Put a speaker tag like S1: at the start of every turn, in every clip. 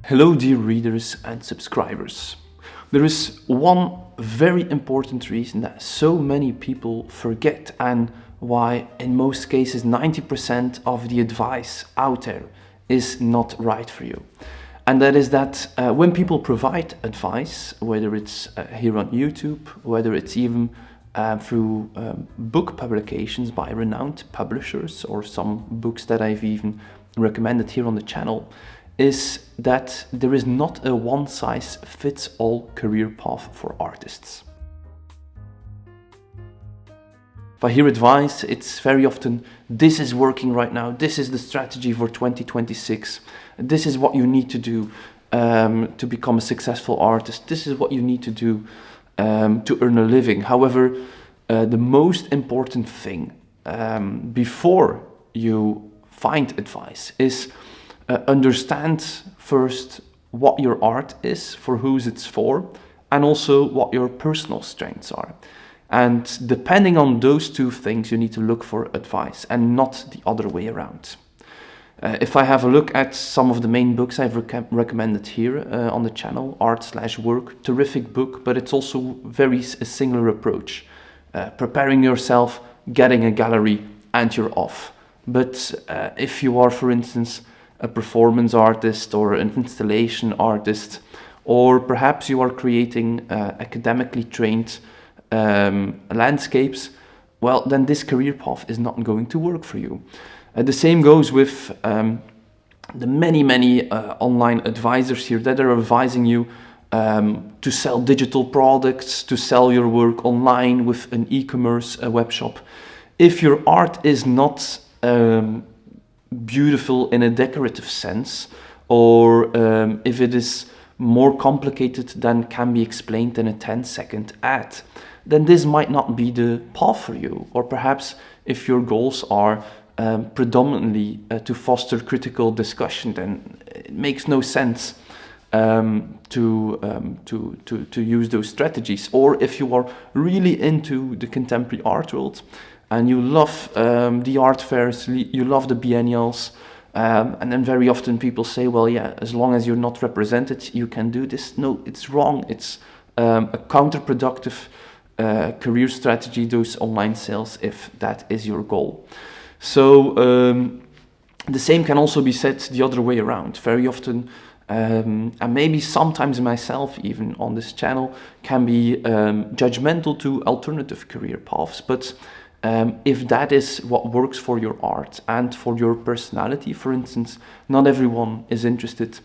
S1: Hello dear readers and subscribers. There is one very important reason that so many people forget and why in most cases 90% of the advice out there is not right for you. And that is that when people provide advice, whether it's here on YouTube, whether it's even through book publications by renowned publishers or some books that I've even recommended here on the channel, is that there is not a one-size-fits-all career path for artists. If I hear advice, it's very often, this is working right now, this is the strategy for 2026, this is what you need to do to become a successful artist, this is what you need to do to earn a living. However, the most important thing before you find advice is understand first what your art is, for whose it's for, and also what your personal strengths are. And depending on those two things, you need to look for advice and not the other way around. If I have a look at some of the main books I've recommended here on the channel, Art/Work, terrific book, but it's also a singular approach. Preparing yourself, getting a gallery, and you're off. But if you are, for instance, a performance artist or an installation artist, or perhaps you are creating academically trained landscapes, well, then this career path is not going to work for you. The same goes with the many online advisors here that are advising you to sell digital products, to sell your work online with an e-commerce web shop. If your art is not beautiful in a decorative sense, or if it is more complicated than can be explained in a 10-second ad, then this might not be the path for you. Or perhaps if your goals are predominantly to foster critical discussion, then it makes no sense to use those strategies. Or if you are really into the contemporary art world and you love the art fairs, you love the biennials, and then very often people say, well, yeah, as long as you're not represented, you can do this. No, it's wrong. It's a counterproductive career strategy, those online sales, if that is your goal. So the same can also be said the other way around. Very often, and maybe sometimes myself even on this channel, can be judgmental to alternative career paths. But if that is what works for your art and for your personality, for instance, not everyone is interested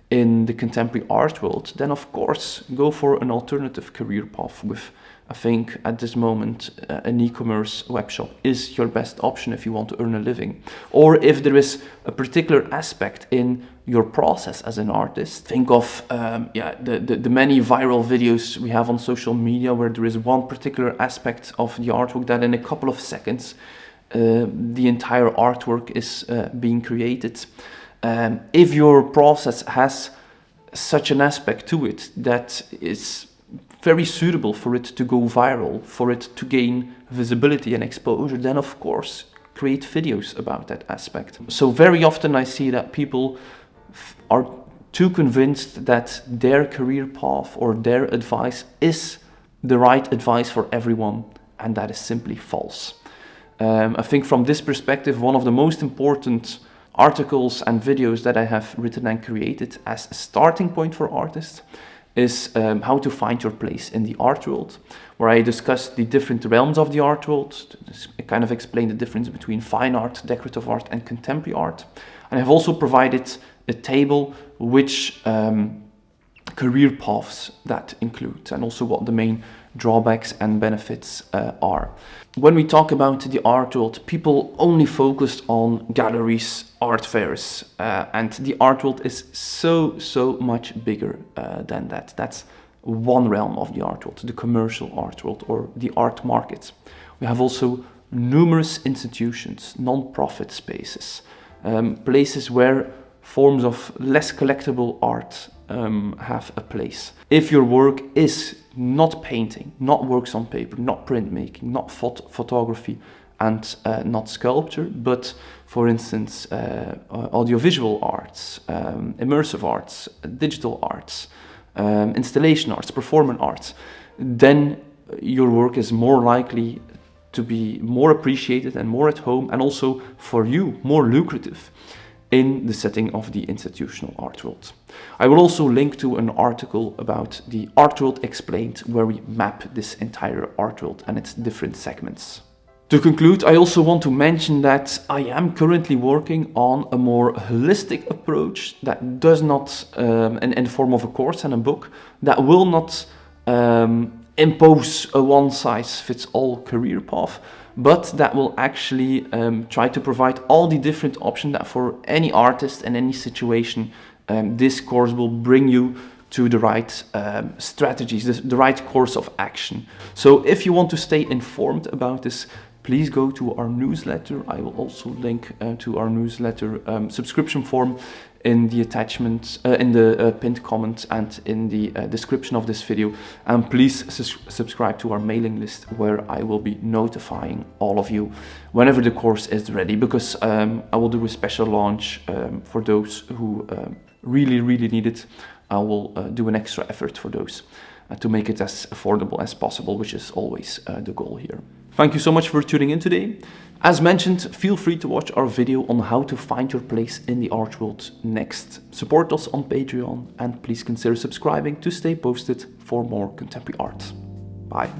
S1: in the contemporary art world, then of course go for an alternative career path with, I think at this moment, an e-commerce webshop is your best option if you want to earn a living. Or if there is a particular aspect in your process as an artist, think of the many viral videos we have on social media where there is one particular aspect of the artwork that in a couple of seconds the entire artwork is being created. If your process has such an aspect to it that is very suitable for it to go viral, for it to gain visibility and exposure, then of course create videos about that aspect. So very often I see that people are too convinced that their career path or their advice is the right advice for everyone, and that is simply false. I think from this perspective, one of the most important articles and videos that I have written and created as a starting point for artists is how to find your place in the art world, where I discuss the different realms of the art world, kind of explain the difference between fine art, decorative art, and contemporary art. And I've also provided a table which career paths that include, and also what the main drawbacks and benefits are. When we talk about the art world, people only focus on galleries, art fairs, and the art world is so much bigger than that. That's one realm of the art world, the commercial art world or the art market. We have also numerous institutions, non-profit spaces, places where forms of less collectible art have a place. If your work is not painting, not works on paper, not printmaking, not photography, and not sculpture, but for instance audiovisual art, arts, immersive arts, digital arts, installation arts, performance arts, then your work is more likely to be more appreciated and more at home, and also for you more lucrative in the setting of the institutional art world. I will also link to an article about the art world explained, where we map this entire art world and its different segments. To conclude, I also want to mention that I am currently working on a more holistic approach that does not, in the form of a course and a book, that will not impose a one-size-fits-all career path, but that will actually try to provide all the different options that for any artist in any situation, this course will bring you to the right strategies, the right course of action. So if you want to stay informed about this, please go to our newsletter. I will also link to our newsletter subscription form in the attachment, in the pinned comment and in the description of this video. And please subscribe to our mailing list, where I will be notifying all of you whenever the course is ready, because I will do a special launch for those who really need it. I will do an extra effort for those to make it as affordable as possible, which is always the goal here. Thank you so much for tuning in today. As mentioned, feel free to watch our video on how to find your place in the art world next. Support us on Patreon, and please consider subscribing to stay posted for more contemporary art. Bye.